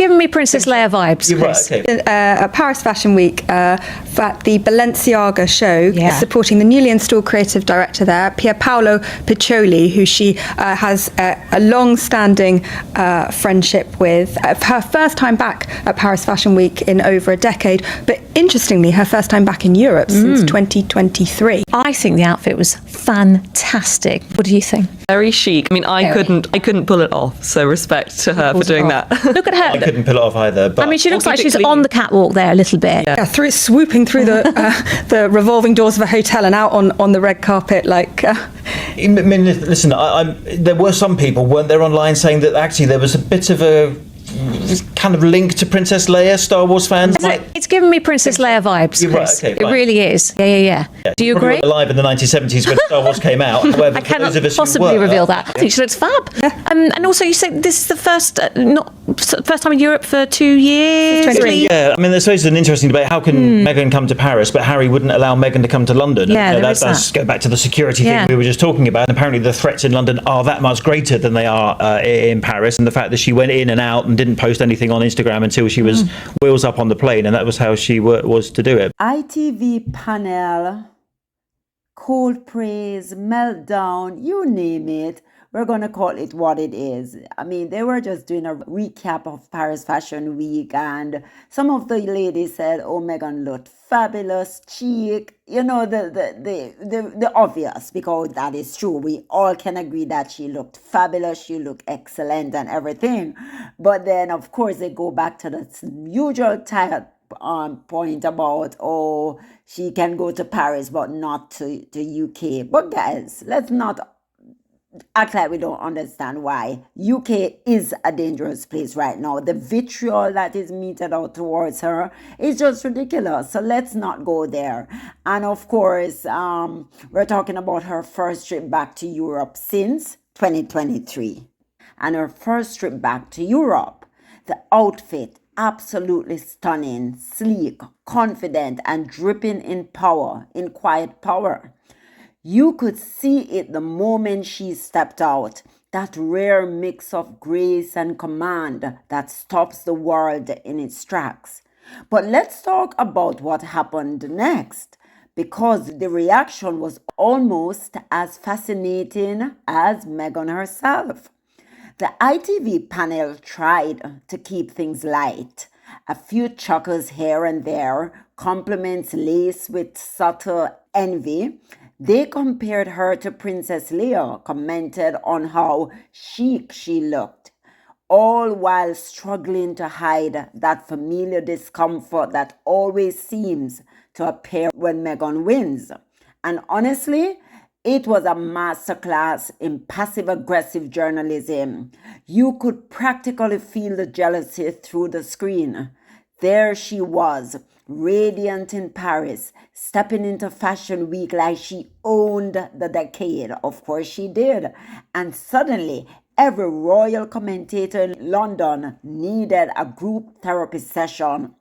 giving me Princess Leia vibes, You're right, Chris. okay. At Paris Fashion Week, the Balenciaga show, supporting the newly installed creative director there, Pierpaolo Piccioli, who she has a long-standing friendship with. Her first time back at Paris Fashion Week in over a decade, but interestingly, her first time back in Europe since 2023. I think the outfit was fantastic. What do you think? Very chic. I mean, I couldn't pull it off. So respect to her for doing that. Look at her. I couldn't pull it off either. But I mean, she looks like she's on the catwalk there a little bit. Yeah, swooping through the revolving doors of a hotel and out on the red carpet, like. I mean, listen, there were some people, weren't there, online saying that actually there was a bit of a kind of link to Princess Leia, Star Wars fans. It's giving me Princess Leia vibes, You're right, Chris. okay, It really is. Yeah. Do you agree? Alive in the 1970s when Star Wars came out. However, I cannot possibly reveal that. I think she looks fab. And also, you say this is the first time in Europe for 2 years. 23. Yeah, I mean, there's always an interesting debate. How can Meghan come to Paris, but Harry wouldn't allow Meghan to come to London? Yeah, that's go back to the security thing we were just talking about. And apparently, the threats in London are that much greater than they are in Paris. And the fact that she went in and out and didn't post anything on Instagram until she was wheels up on the plane, and that was how she was to do it. ITV panel, cold praise, meltdown, you name it. We're going to call it what it is. I mean, they were just doing a recap of Paris Fashion Week, and some of the ladies said, oh, Meghan looked fabulous, chic, you know, the obvious, because that is true. We all can agree that she looked fabulous, she looked excellent and everything. But then, of course, they go back to the usual point about, oh, she can go to Paris, but not to UK. But guys, let's not act like we don't understand why. UK is a dangerous place right now. The vitriol that is meted out towards her is just ridiculous. So let's not go there. And of course, we're talking about her first trip back to Europe since 2023. And her first trip back to Europe, the outfit, absolutely stunning, sleek, confident, and dripping in power, in quiet power. You could see it the moment she stepped out, that rare mix of grace and command that stops the world in its tracks. But let's talk about what happened next, because the reaction was almost as fascinating as Meghan herself. The ITV panel tried to keep things light. A few chuckles here and there, compliments laced with subtle envy. They compared her to Princess Leia, commented on how chic she looked, all while struggling to hide that familiar discomfort that always seems to appear when Meghan wins. And honestly, it was a masterclass in passive-aggressive journalism. You could practically feel the jealousy through the screen. There she was, radiant in Paris, stepping into Fashion Week like she owned the decade. Of course she did. And suddenly, every royal commentator in London needed a group therapy session.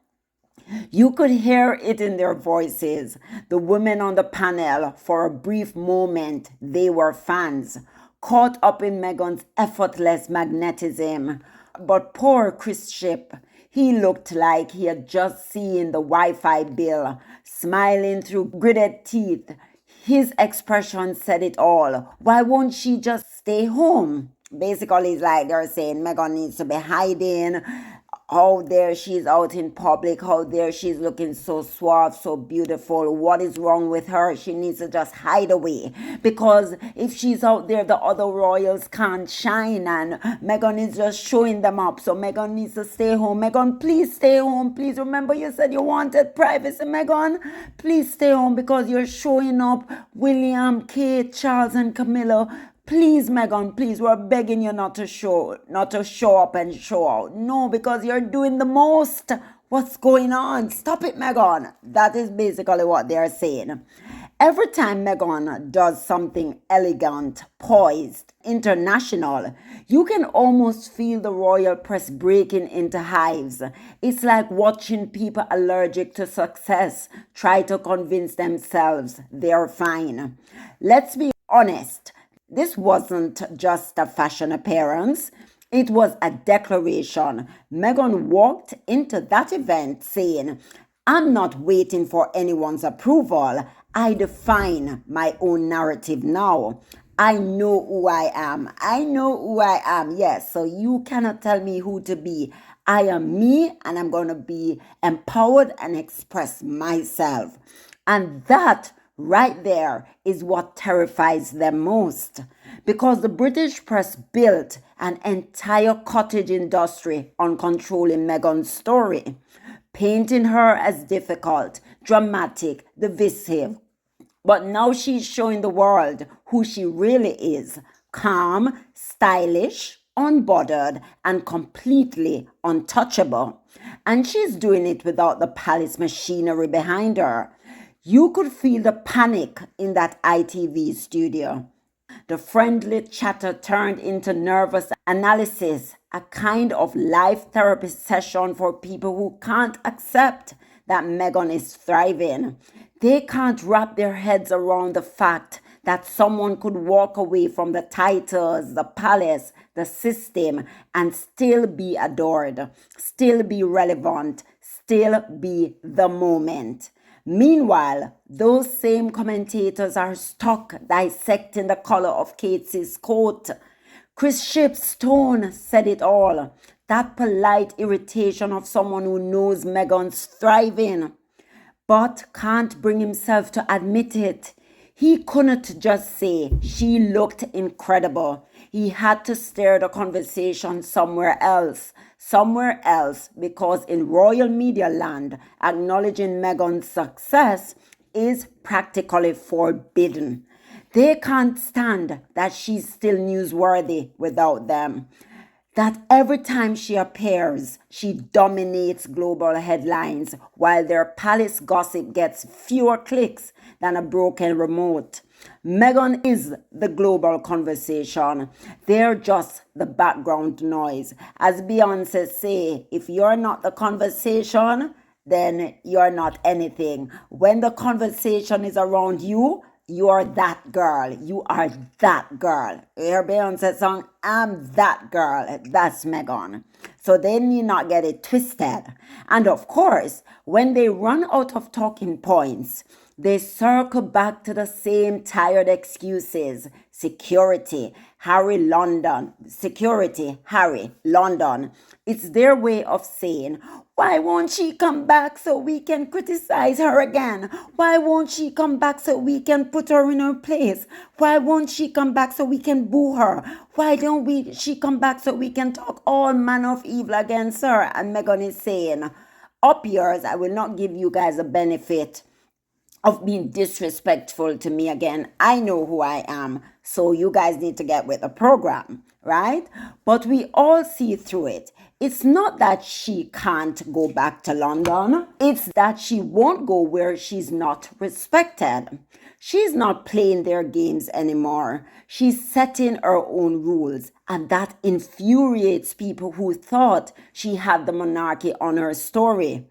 You could hear it in their voices. The women on the panel, for a brief moment, they were fans, caught up in Meghan's effortless magnetism. But poor Chris Ship, he looked like he had just seen the Wi-Fi bill, smiling through gritted teeth. His expression said it all. Why won't she just stay home? Basically, it's like they're saying Meghan needs to be hiding. How dare she's out in public, how dare she's looking so suave, so beautiful. What is wrong with her? She needs to just hide away. Because if she's out there, the other royals can't shine, and Meghan is just showing them up. So Meghan needs to stay home. Meghan, please stay home. Please remember you said you wanted privacy, Meghan. Please stay home because you're showing up William, Kate, Charles, and Camilla. Please, Meghan, please, we're begging you not to show up and show out. No, because you're doing the most. What's going on? Stop it, Meghan. That is basically what they're saying. Every time Meghan does something elegant, poised, international, you can almost feel the royal press breaking into hives. It's like watching people allergic to success try to convince themselves they're fine. Let's be honest. This wasn't just a fashion appearance. It was a declaration. Meghan walked into that event saying, "I'm not waiting for anyone's approval. I define my own narrative now. I know who I am. I know who I am. Yes, so you cannot tell me who to be. I am me, and I'm going to be empowered and express myself." And that right there is what terrifies them most, because the British press built an entire cottage industry on controlling Meghan's story, painting her as difficult, dramatic, divisive. But now she's showing the world who she really is: calm, stylish, unbothered, and completely untouchable. And she's doing it without the palace machinery behind her. You could feel the panic in that ITV studio. The friendly chatter turned into nervous analysis, a kind of life therapy session for people who can't accept that Meghan is thriving. They can't wrap their heads around the fact that someone could walk away from the titles, the palace, the system, and still be adored, still be relevant, still be the moment. Meanwhile, those same commentators are stuck dissecting the color of Kate's coat. Chris Ship's tone said it all. That polite irritation of someone who knows Meghan's thriving, but can't bring himself to admit it. He couldn't just say she looked incredible. He had to steer the conversation somewhere else, because in royal media land, acknowledging Meghan's success is practically forbidden. They can't stand that she's still newsworthy without them. That every time she appears, she dominates global headlines, while their palace gossip gets fewer clicks than a broken remote. Meghan is the global conversation. They're just the background noise. As Beyonce say, if you're not the conversation, then you're not anything. When the conversation is around you, you're that girl. You are that girl. You hear Beyonce song? I'm that girl. That's Meghan. So they need not get it twisted. And of course, when they run out of talking points, they circle back to the same tired excuses. Security, Harry, London. Security, Harry, London. It's their way of saying, why won't she come back so we can criticize her again? Why won't she come back so we can put her in her place? Why won't she come back so we can boo her? Why don't she come back so we can talk all manner of evil against her? And Meghan is saying, up yours, I will not give you guys a benefit of being disrespectful to me again. I know who I am, so you guys need to get with the program, right? But we all see through it. It's not that she can't go back to London. It's that she won't go where she's not respected. She's not playing their games anymore. She's setting her own rules, and that infuriates people who thought she had the monarchy on her story.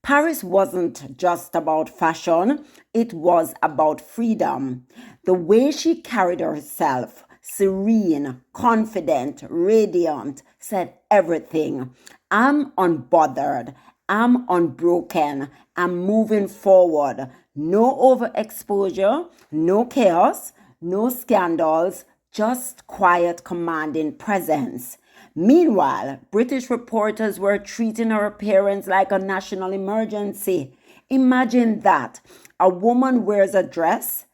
Paris wasn't just about fashion, it was about freedom. The way she carried herself, serene, confident, radiant, said everything. I'm unbothered, I'm unbroken, I'm moving forward. No overexposure, no chaos, no scandals, just quiet, commanding presence. Meanwhile, British reporters were treating her appearance like a national emergency. Imagine that. A woman wears a dress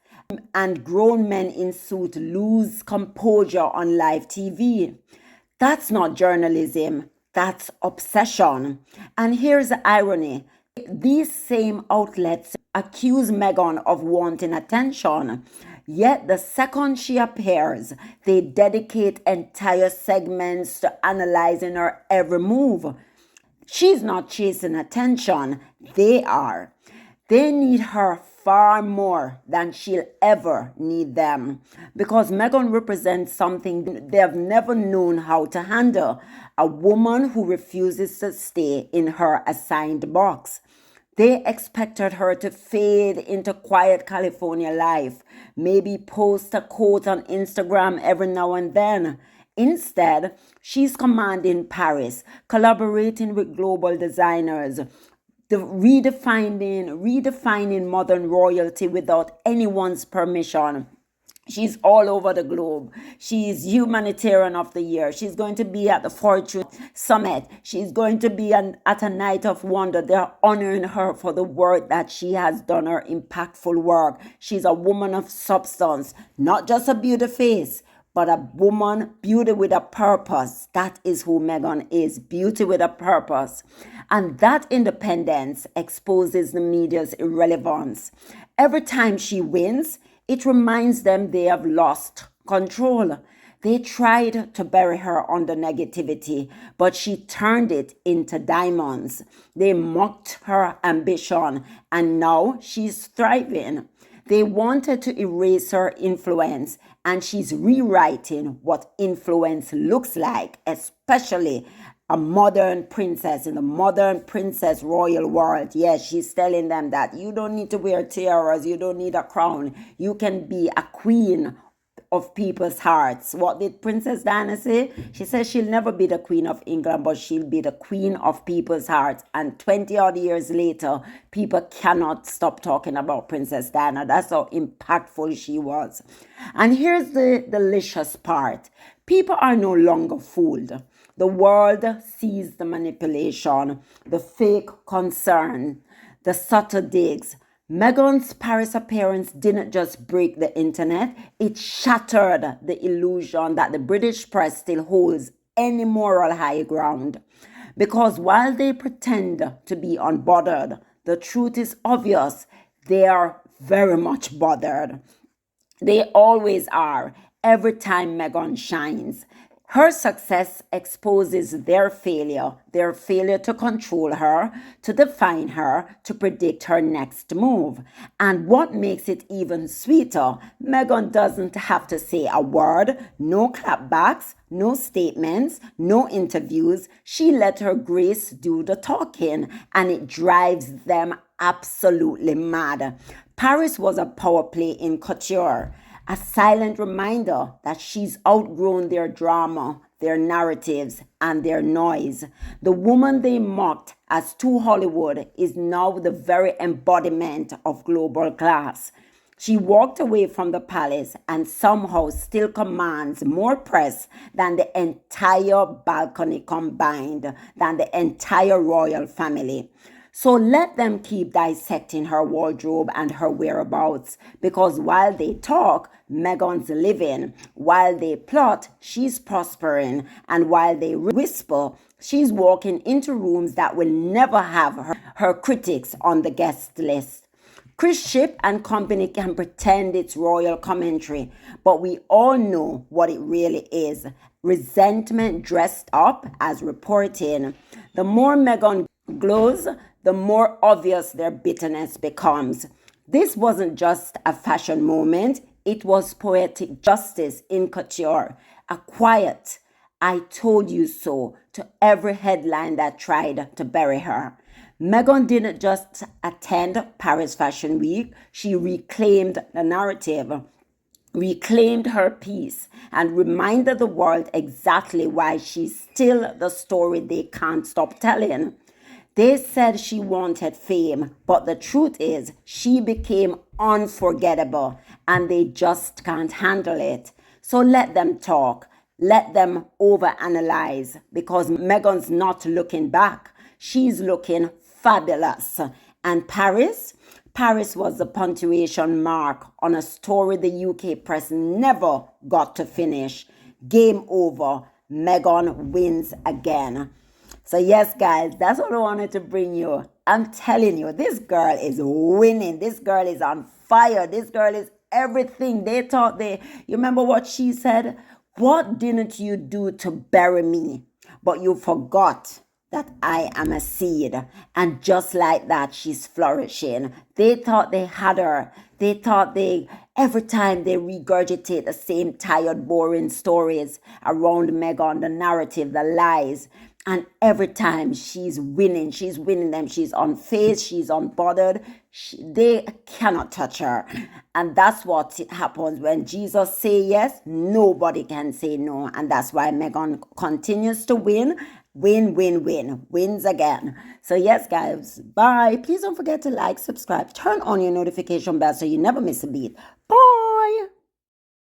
and grown men in suits lose composure on live TV. That's not journalism. That's obsession. And here's the irony. These same outlets accuse Meghan of wanting attention. Yet the second she appears, they dedicate entire segments to analyzing her every move. She's not chasing attention. They are. They need her far more than she'll ever need them, because Meghan represents something they've never known how to handle, a woman who refuses to stay in her assigned box. They expected her to fade into quiet California life, maybe post a quote on Instagram every now and then. Instead, she's commanding Paris, collaborating with global designers, redefining modern royalty without anyone's permission. She's all over the globe. She's Humanitarian of the Year. She's going to be at the Fortune Summit. She's going to be at a Night of Wonder. They're honoring her for the work that she has done, her impactful work. She's a woman of substance, not just a beauty face, but a woman, beauty with a purpose. That is who Meghan is, beauty with a purpose. And that independence exposes the media's irrelevance. Every time she wins, it reminds them they have lost control. They tried to bury her under negativity, but she turned it into diamonds. They mocked her ambition, and now she's thriving. They wanted to erase her influence, and she's rewriting what influence looks like, especially a modern princess in the modern princess royal world. Yes, she's telling them that you don't need to wear tiaras, you don't need a crown. You can be a queen of people's hearts. What did Princess Diana say? She says she'll never be the Queen of England, but she'll be the queen of people's hearts. And 20 odd years later, people cannot stop talking about Princess Diana. That's how impactful she was. And here's the delicious part. People are no longer fooled. The world sees the manipulation, the fake concern, the subtle digs. Meghan's Paris appearance didn't just break the internet, it shattered the illusion that the British press still holds any moral high ground. Because while they pretend to be unbothered, the truth is obvious. They are very much bothered. They always are, every time Meghan shines. Her success exposes their failure to control her, to define her, to predict her next move. And what makes it even sweeter, Meghan doesn't have to say a word, no clapbacks, no statements, no interviews. She let her grace do the talking, and it drives them absolutely mad. Paris was a power play in couture. A silent reminder that she's outgrown their drama, their narratives, and their noise. The woman they mocked as too Hollywood is now the very embodiment of global class. She walked away from the palace and somehow still commands more press than the entire balcony combined, than the entire royal family. So let them keep dissecting her wardrobe and her whereabouts, because while they talk, Meghan's living. While they plot, she's prospering. And while they whisper, she's walking into rooms that will never have her critics on the guest list. Chris Ship and company can pretend it's royal commentary, but we all know what it really is. Resentment dressed up as reporting. The more Meghan glows, the more obvious their bitterness becomes. This wasn't just a fashion moment, it was poetic justice in couture. A quiet, I told you so, to every headline that tried to bury her. Meghan didn't just attend Paris Fashion Week, she reclaimed the narrative, reclaimed her piece, and reminded the world exactly why she's still the story they can't stop telling. They said she wanted fame, but the truth is she became unforgettable and they just can't handle it. So let them talk. Let them overanalyze, because Meghan's not looking back. She's looking fabulous. And Paris was the punctuation mark on a story the UK press never got to finish. Game over. Meghan wins again. So yes, guys, that's what I wanted to bring you. I'm telling you, this girl is winning. This girl is on fire. This girl is everything. You remember what she said? What didn't you do to bury me? But you forgot that I am a seed. And just like that, she's flourishing. They thought they had her. They thought every time they regurgitate the same tired, boring stories around Meghan, the narrative, the lies, And every time she's winning them. She's unfazed, she's unbothered. They cannot touch her. And that's what happens when Jesus say yes, nobody can say no. And that's why Meghan continues to win. Wins again. So yes, guys, bye. Please don't forget to like, subscribe, turn on your notification bell so you never miss a beat. Bye.